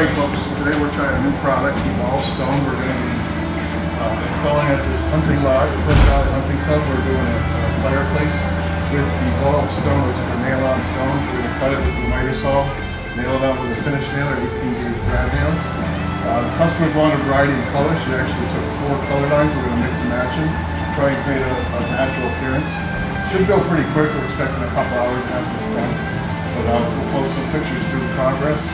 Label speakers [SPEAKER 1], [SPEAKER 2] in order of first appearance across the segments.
[SPEAKER 1] Alright folks, so today we're trying a new product, Evolve Stone. We're going to be installing at this hunting lodge, Pleasant Valley Hunting Club. We're doing a fireplace with Evolve Stone, which is a nail-on stone. We're going to cut it with the miter saw, nail it out with a finish nailer, 18 gauge brad nails. The customers wanted a variety of colors, so we actually took 4 color lines. We're going to mix and match them, try and create a natural appearance. Should go pretty quick. We're expecting a couple hours to have this done, but we'll post some pictures through the progress.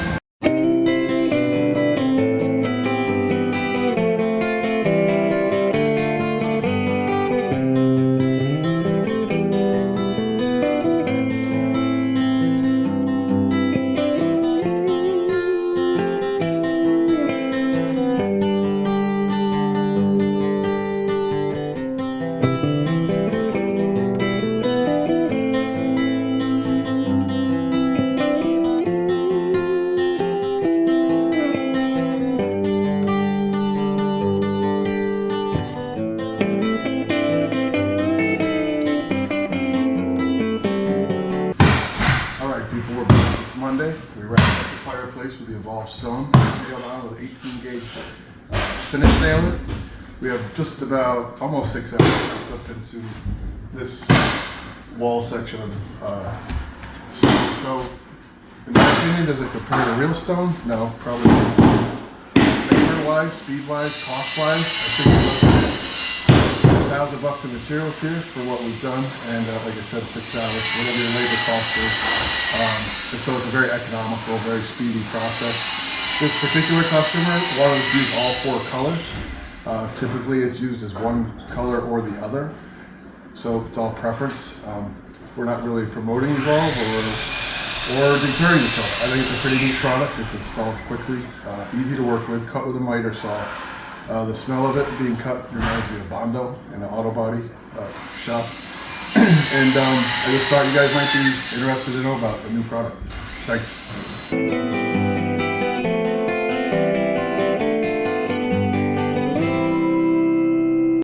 [SPEAKER 1] People, we're back. It's Monday. We wrapped up the fireplace with the Evolve Stone, nailed on with 18 gauge finish nailer. We have just about almost 6 hours wrapped up into this wall section of stone. So, in my opinion, does it compare to real stone? No, probably not. Labor-wise, speed-wise, cost-wise, I think we're looking at $1,000 in materials here for what we've done, and like I said, 6 hours, whatever your labor cost is. And so it's a very economical, very speedy process. This particular customer wanted to use all 4 colors. Typically it's used as one color or the other, so it's all preference. We're not really promoting Evolve or deterring the color. I think it's a pretty neat product. It's installed quickly, easy to work with, cut with a miter saw. The smell of it being cut reminds me of Bondo in an auto body shop. And I just thought you guys might be interested to know about the new product. Thanks.